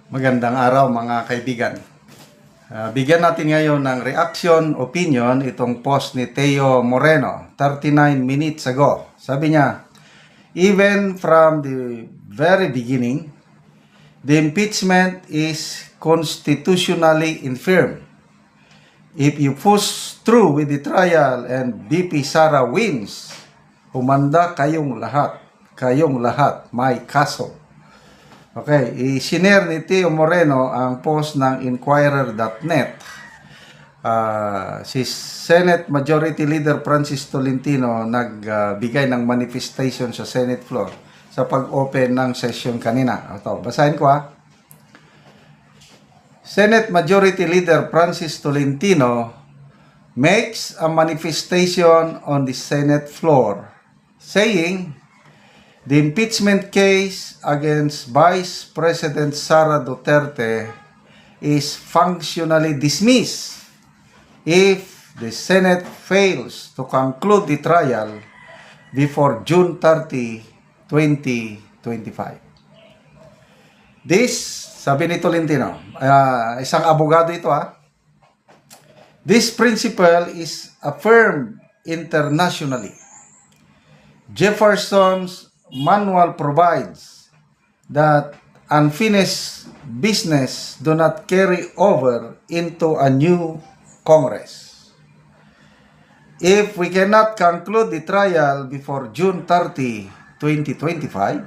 Magandang araw mga kaibigan. Bigyan natin ngayon ng reaction, opinion itong post ni Teo Moreno 39 minutes ago. Sabi niya, even from the very beginning, the impeachment is constitutionally infirm. If you push through with the trial and BP Sara wins, humanda kayong lahat may kaso. Okay, i-share ni Teo Moreno ang post ng Inquirer.net. Si Senate Majority Leader Francis Tolentino nagbigay ng manifestation sa Senate floor sa pag-open ng session kanina. Ito, basahin ko Senate Majority Leader Francis Tolentino makes a manifestation on the Senate floor saying the impeachment case against Vice President Sara Duterte is functionally dismissed if the Senate fails to conclude the trial before June 30, 2025. This, sabi ni Tolentino, isang abogado ito This principle is affirmed internationally. Jefferson's manual provides that unfinished business do not carry over into a new Congress. If we cannot conclude the trial before June 30, 2025,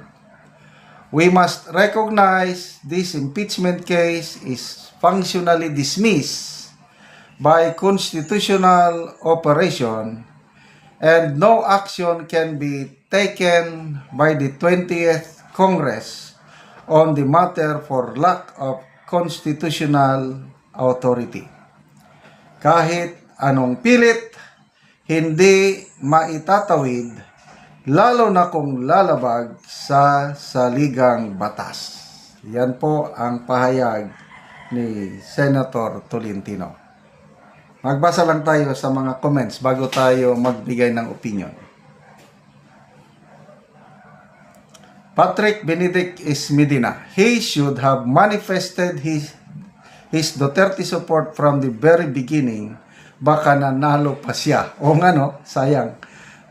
we must recognize this impeachment case is functionally dismissed by constitutional operation and no action can be taken by the 20th Congress on the matter for lack of constitutional authority. Kahit anong pilit, hindi maitatawid, lalo na kung lalabag sa saligang batas. Yan po ang pahayag ni Senator Tolentino. Magbasa lang tayo sa mga comments bago tayo magbigay ng opinion. Patrick Benedict Medina, he should have manifested his Duterte support from the very beginning. Baka nanalo pa siya. O nga no, sayang.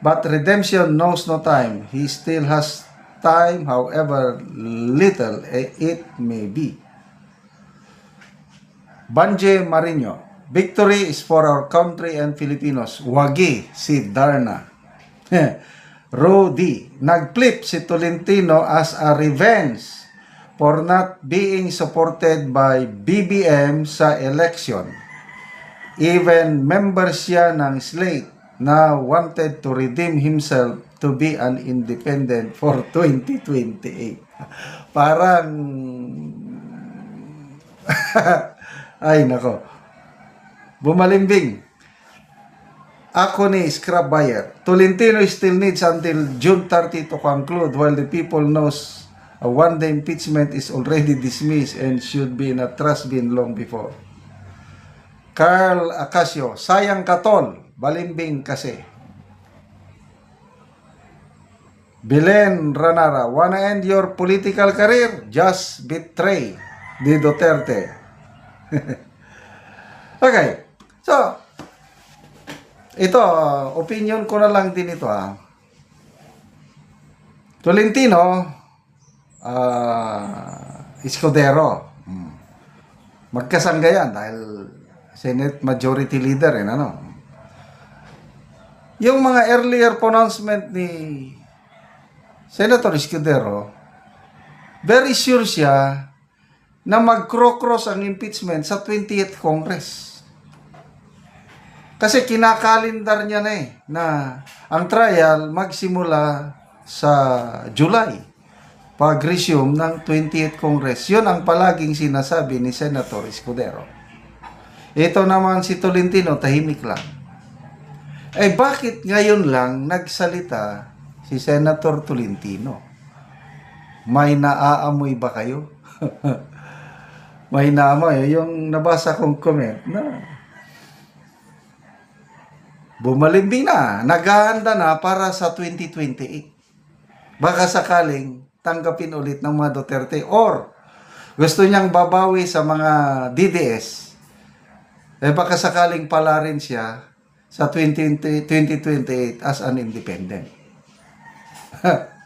But redemption knows no time. He still has time, however little it may be. Banje Marino, victory is for our country and Filipinos. Wagi si Darna. Rudy, nag-flip si Tolentino as a revenge for not being supported by BBM sa election. Even members siya ng slate na wanted to redeem himself to be an independent for 2028. Parang ay nako. Bumalimbing. Ako ni scrap buyer. Tolentino still needs until June 30 to conclude while the people knows a one-day impeachment is already dismissed and should be in a trash bin long before. Carl Acasio, sayang katol. Balimbing kasi. Belen Ranara, wanna end your political career? Just betray the Duterte. Okay. So, ito, opinion ko na lang din ito Tolentino, Escudero. Magkasangga yan dahil Senate Majority Leader Yung mga earlier pronouncement ni Senator Escudero, very sure siya na mag-cross ang impeachment sa 20th Congress. Kasi kinakalendar niya na ang trial magsimula sa July pag-resume ng 20th Congress. Yun ang palaging sinasabi ni Senator Escudero. Ito naman si Tolentino, tahimik lang. Bakit ngayon lang nagsalita si Senator Tolentino? May naaamoy ba kayo? May naamoy. Yung nabasa kong comment na bumalimbing na, naghahanda na para sa 2028. Baka sakaling tanggapin ulit ng mga Duterte or Gusto niyang babawi sa mga DDS. Eh baka sakaling pala rin siya sa 2028 as an independent.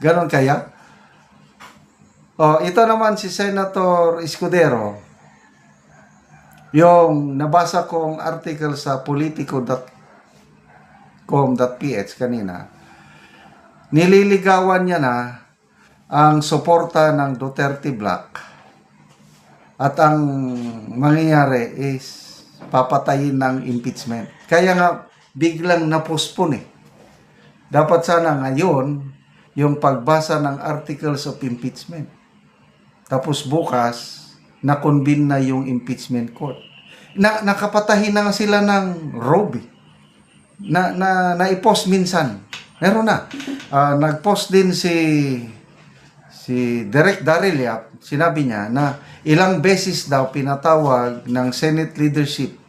Ganon kaya? Oh, ito naman si Senator Escudero. Yung nabasa kong article sa politico.com.ph kanina, nililigawan niya na ang suporta ng Duterte Black at ang mangyayari is papatayin ng impeachment. Kaya nga biglang na-postpone eh. Dapat sana ngayon yung pagbasa ng articles of impeachment. Tapos bukas, na-convene na yung impeachment court. Nakapatahin na nga sila ng robe. Na-i-post minsan. Meron na. Nag-post din si Direk Daryl Yap. Sinabi niya na ilang beses daw pinatawag ng Senate leadership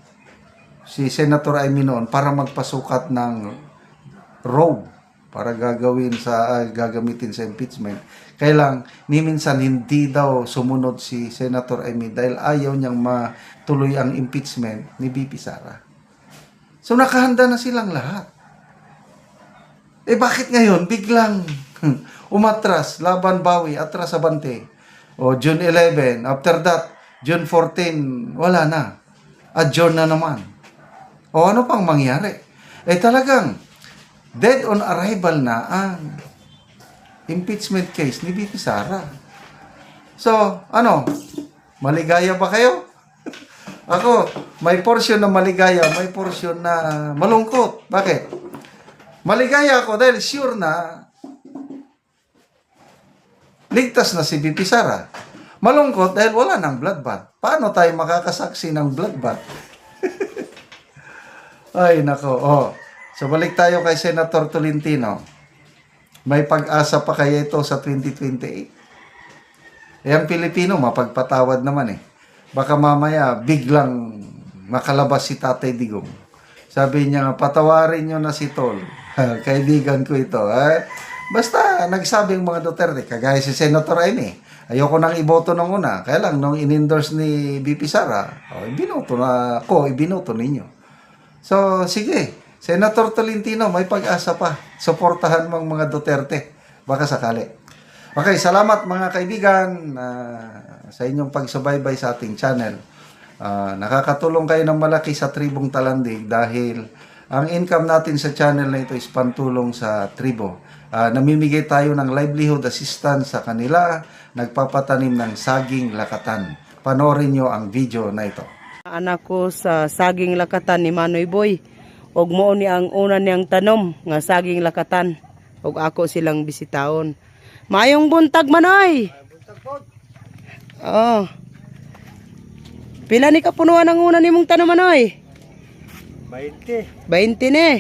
si Senator Amy noon para magpasukat ng robe para gagamitin sa impeachment. Kaya lang, minsan hindi daw sumunod si Senator Amy dahil ayaw niyang matuloy ang impeachment ni BP Sara. So nakahanda na silang lahat. Eh bakit ngayon biglang umatras, laban bawi, atras abante? O June 11, after that, June 14, wala na. Adjourn na naman. O ano pang mangyari? Eh talagang dead on arrival na ang impeachment case ni BP Sara. So, ano? Maligaya ba kayo? Ako, may portion na maligaya, may portion na malungkot. Bakit? Maligaya ako dahil sure na ligtas na si BP Sara. Malungkot dahil wala ng bloodbath. Paano tayo makakasaksi ng bloodbath? Ay, nako. Oh. So, balik tayo kay Senator Tolentino. May pag-asa pa kaya ito sa 2028? Eh, ang Pilipino, mapagpatawad naman eh. Baka mamaya, biglang makalabas si Tatay Digong. Sabi niya, patawarin nyo na si Tol. Kaibigan ko ito. Basta, nagsabing mga Duterte, kagaya si Senator Amy. Ayoko nang iboto nung una. Kaya lang, nung in-endorse ni BP Sara, ibinoto na ako, ibinoto ninyo. So, sige. Senator Tolentino, may pag-asa pa. Suportahan mong mga Duterte. Baka sakali. Okay, salamat mga kaibigan sa inyong pagsubaybay sa ating channel. Nakakatulong kayo ng malaki sa Tribong Talandig dahil ang income natin sa channel na ito is pantulong sa tribo. Namimigay tayo ng livelihood assistance sa kanila, nagpapatanim ng saging lakatan. Panoorin nyo ang video na ito. Anak ko sa saging lakatan ni Manoy Boy. Og mo ni ang una niyang tanom nga saging lakatan. Og ako silang bisitaon. Mayong buntag Manoy. Buntag po. Oh. Pila ni kapunuan ang una nimong tanom Manoy? 20. 20 ni.